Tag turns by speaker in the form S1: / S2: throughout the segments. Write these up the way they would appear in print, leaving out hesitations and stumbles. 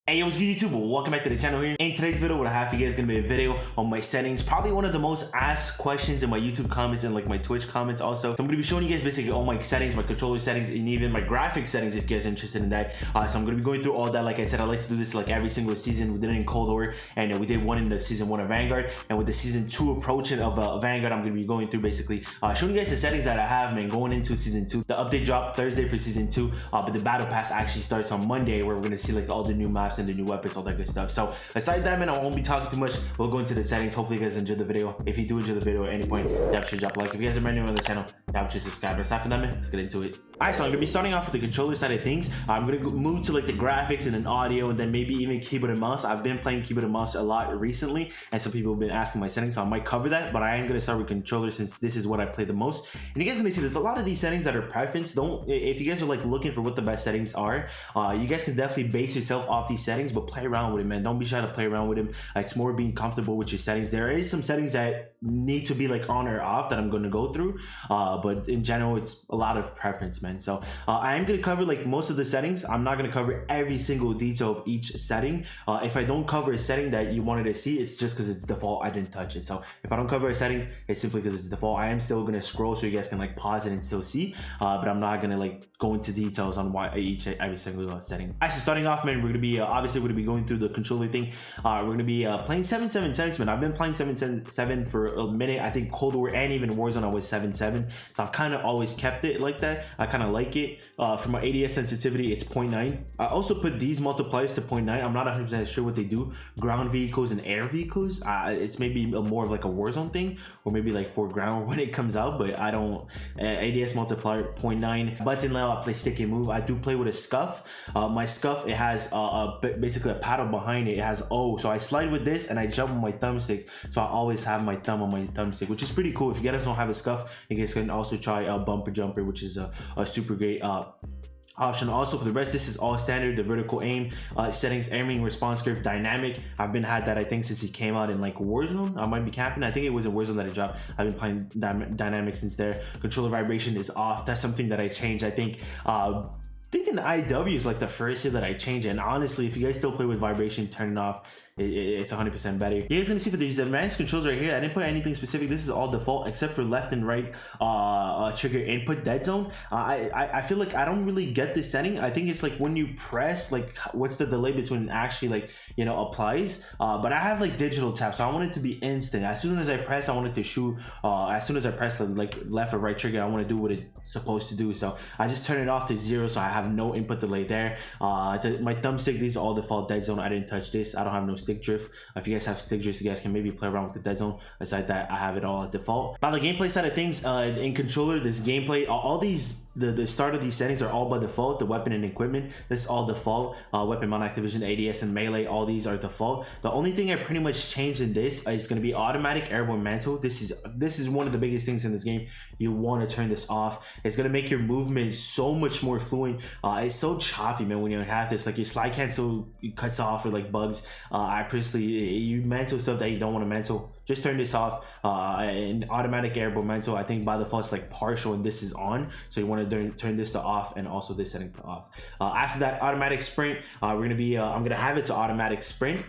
S1: Hey yo, what's good YouTube? Welcome back to the channel here. In today's video, what I have for you guys is gonna be a video on my settings. Probably one of the most asked questions in my YouTube comments and like my Twitch comments also. So I'm gonna be showing you guys basically all my settings, my controller settings, and even my graphic settings if you guys are interested in that. So I'm gonna be going through all that. Like I said, I like to do this like every single season. We did it in Cold War, and we did one in the season 1 of Vanguard. And with the season 2 approaching of Vanguard, I'm gonna be going through basically showing you guys the settings that I have, man, going into season 2. The update dropped Thursday for season 2, but the battle pass actually starts on Monday, where we're gonna see like all the new maps and the new weapons, all that good stuff. So aside that, man, I won't be talking too much. We'll go into the settings. Hopefully you guys enjoyed the video. If you do enjoy the video at any point, you should drop a like. If you guys are brand new on the channel, you should subscribe. Aside from that, man, let's get into it. Alright, so I'm gonna be starting off with the controller side of things. I'm gonna move to like the graphics and then audio, and then maybe even keyboard and mouse. I've been playing keyboard and mouse a lot recently, and some people have been asking my settings, so I might cover that, but I am gonna start with controller since this is what I play the most. And you guys are gonna see there's a lot of these settings that are preference. If you guys are like looking for what the best settings are, you guys can definitely base yourself off these settings, but play around with it, man. Don't be shy to play around with them. It's more being comfortable with your settings. There is some settings that need to be like on or off that I'm going to go through, but in general it's a lot of preference, man. So I am going to cover like most of the settings. I'm not going to cover every single detail of each setting. If I don't cover a setting that you wanted to see, it's just because it's default. I didn't touch it. So if I don't cover a setting, it's simply because it's default. I am still going to scroll so you guys can like pause it and still see, but I'm not going to like go into details on why every single setting. Actually, starting off, man, we're going to be obviously we're going to be going through the controller thing. We're going to be playing 7.7 man. I've been playing 7.7 for a minute. I think Cold War and even Warzone I was 7.7, so I've kind of always kept it like that. I kind of like it. For my ADS sensitivity, it's 0.9. I also put these multipliers to 0.9. I'm not 100% sure what they do. Ground vehicles and air vehicles, it's maybe more of like a Warzone thing, or maybe like for ground when it comes out, but I don't. ADS multiplier 0.9. Button layout, I play stick and move. I do play with a scuff. My scuff, it has basically a paddle behind it. It has O, so I slide with this and I jump on my thumbstick, so I always have my thumb on my thumbstick, which is pretty cool. If you guys don't have a scuff, you guys can also try a bumper jumper, which is a super great option. Also, for the rest, this is all standard. The vertical aim settings, aiming response curve, dynamic. I've been had that I think since it came out in like Warzone. I might be capping. I think it was in Warzone that it dropped. I've been playing dynamic since there. Controller vibration is off. That's something that I changed. I think in IW is like the first year that I changed it. And honestly, if you guys still play with vibration, turn it off. It's 100% better. You guys gonna see for these advanced controls right here, I didn't put anything specific. This is all default except for left and right trigger input dead zone. I feel like I don't really get this setting. I think it's like when you press, like what's the delay between it actually like, you know, applies. But I have like digital tap, so I want it to be instant. As soon as I press, I want it to shoot. As soon as I press the like left or right trigger, I want to do what it's supposed to do. So I just turn it off to 0, so I have no input delay there. My thumbstick, these are all default dead zone. I didn't touch this. I don't have no stick drift. If you guys have stick drift, you guys can maybe play around with the dead zone. Aside that, I have it all at default. By the gameplay side of things, in controller, this gameplay, all these the start of these settings are all by default. The weapon and equipment, that's all default. Weapon mount activation, ADS and melee, all these are default. The only thing I pretty much changed in this is going to be automatic airborne mantle. This is one of the biggest things in this game. You want to turn this off. It's going to make your movement so much more fluent. It's so choppy, man, when you have this. Like your slide cancel cuts off or like bugs. I personally, you mantle stuff that you don't want to mantle, just turn this off. And automatic airborne mantle, I think by default it's like partial, and this is on, so you want to turn this to off, and also this setting to off. After that, automatic sprint, we're gonna be I'm gonna have it to automatic sprint.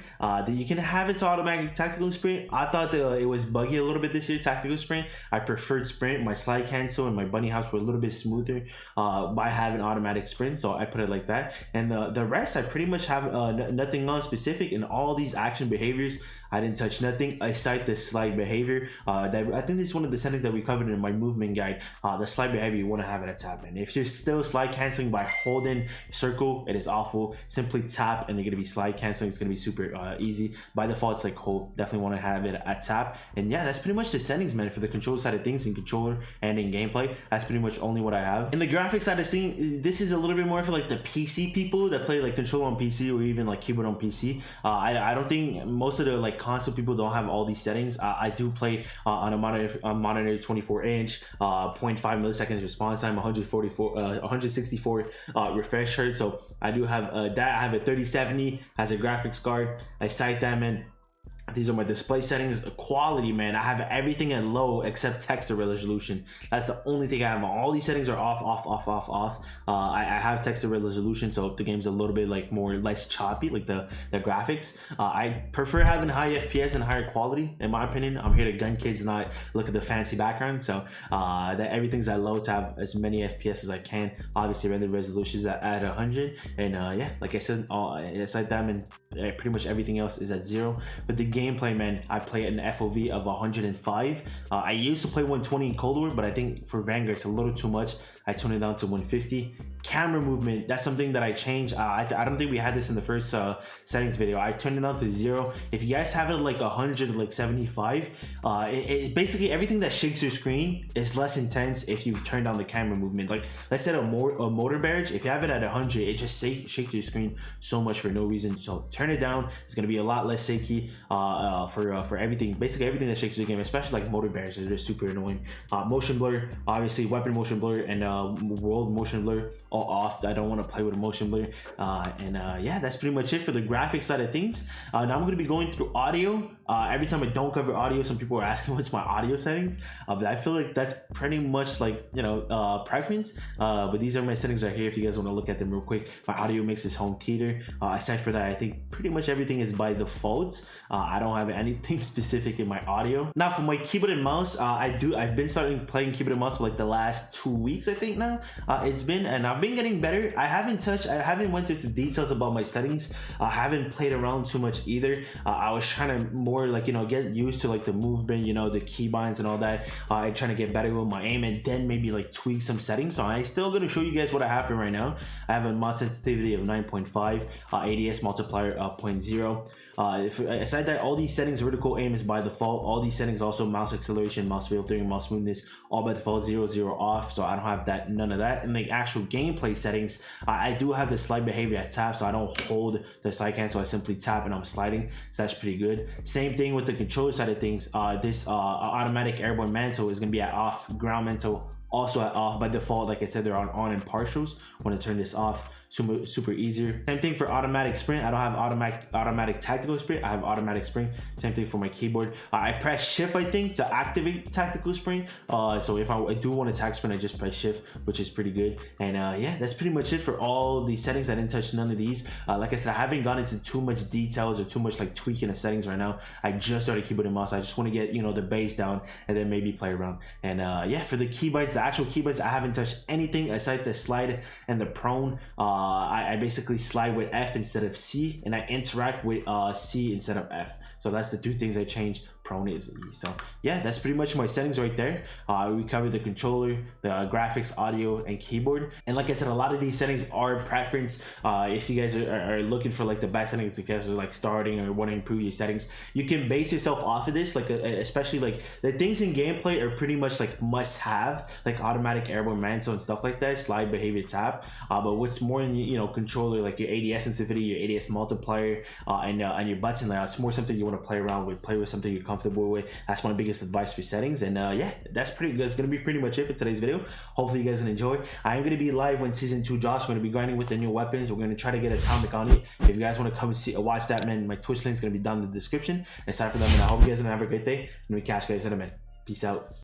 S1: You can have it to automatic tactical sprint. I thought that it was buggy a little bit this year, tactical sprint. I preferred sprint. My slide cancel and my bunny house were a little bit smoother by having automatic sprint, so I put it like that. And the rest, I pretty much have nothing on specific. In all these action behaviors, I didn't touch nothing aside the slide behavior. That I think this is one of the settings that we covered in my movement guide. The slide behavior, you want to have it at tap, man. If you're still slide canceling by holding circle, it is awful. Simply tap and you're gonna be slide canceling. It's gonna be super easy. By default, it's like hold. Definitely want to have it at tap. And yeah, that's pretty much the settings, man, for the control side of things in controller and in gameplay. That's pretty much only what I have. In the graphics side of things, this is a little bit more for like the PC people that play like controller on PC or even like keyboard on PC. I don't think most of the like console people don't have all these settings. I do play on a monitor 24-inch, 0.5 milliseconds response time, 164 refresh rate. So I do have that. I have a 3070 as a graphics card. I cite them in. These are my display settings. Quality, man, I have everything at low except text resolution. That's the only thing I have. All these settings are off. I have text resolution, so the game's a little bit like less choppy, like the graphics. I prefer having high FPS and higher quality, in my opinion. I'm here to gun kids, not look at the fancy background. So that everything's at low to have as many FPS as I can. Obviously, render resolutions at 100, and yeah, like I said, aside that, and pretty much everything else is at 0. But the gameplay, man, I play at an FOV of 105. I used to play 120 in Cold War, but I think for Vanguard it's a little too much. I toned it down to 150. Camera movement, that's something that I changed. I don't think we had this in the first settings video. I turned it down to 0. If you guys have it like 100, like 75, it basically everything that shakes your screen is less intense if you turn down the camera movement. Like let's say a motor barrage, if you have it at 100, it just shakes your screen so much for no reason. So turn it down. It's gonna be a lot less shaky for everything, basically everything that shakes the game, especially like motor barrage. They're super annoying. Motion blur, obviously weapon motion blur and world motion blur all off. I don't want to play with a motion blur. Yeah, that's pretty much it for the graphics side of things. Now I'm going to be going through audio. Every time I don't cover audio, some people are asking what's my audio settings, but I feel like that's pretty much like, you know, preference. But these are my settings right here if you guys want to look at them real quick. My audio mix is home theater. Aside for that, I think pretty much everything is by default. I don't have anything specific in my audio. Now for my keyboard and mouse, I've been starting playing keyboard and mouse for like the last 2 weeks, I think now. And I've been getting better. I haven't went into details about my settings. I haven't played around too much either. I was trying to more like, you know, get used to like the movement, you know, the keybinds and all that. I'm trying to get better with my aim and then maybe like tweak some settings. So I'm still going to show you guys what I have for right now. I have a mouse sensitivity of 9.5, ADS multiplier 0.0. Aside that, all these settings, vertical aim is by default. All these settings, also mouse acceleration, mouse filtering, mouse smoothness, all by default 0, 0 off. So I don't have that, none of that. And the actual gameplay settings, I do have the slide behavior at tap, so I don't hold the slide cancel. I simply tap and I'm sliding, so that's pretty good. Same thing with the controller side of things. This automatic airborne mantle is gonna be at off, ground mantle also at off by default. Like I said, they're on in partials. Want to turn this off, super easier. Same thing for automatic sprint. I don't have automatic tactical sprint. I have automatic sprint. Same thing for my keyboard. I press shift, I think, to activate tactical sprint. So if I do want to tac sprint, I just press shift, which is pretty good. And yeah, that's pretty much it for all the settings. I didn't touch none of these. Like I said, I haven't gone into too much details or too much like tweaking the settings right now. I just started keyboard and mouse. I just want to get, you know, the base down and then maybe play around. And yeah, for the keybinds, the actual keybinds, I haven't touched anything aside the slide and the prone. I basically slide with F instead of C, and I interact with C instead of F. So that's the two things I changed. Prone is E. So yeah, that's pretty much my settings right there. We covered the controller, the graphics, audio, and keyboard. And like I said, a lot of these settings are preference. If you guys are looking for like the best settings, if you guys are like starting or want to improve your settings, you can base yourself off of this. Like especially like the things in gameplay are pretty much like must have, like automatic airborne mantle and stuff like that, slide behavior tap. But what's more in, you know, controller, like your ADS sensitivity, your ADS multiplier, and your button layout, it's more something you want to play around with, play with something you're comfortable with. That's my biggest advice for settings. And yeah, that's gonna be pretty much it for today's video. Hopefully you guys can enjoy. I am gonna be live when season 2 drops. We're gonna be grinding with the new weapons. We're gonna try to get atomic on it. If you guys want to come and watch that, man, my Twitch link is gonna be down in the description. And aside from that, man, I hope you guys are gonna have a great day, and we catch you guys in a minute. Peace out.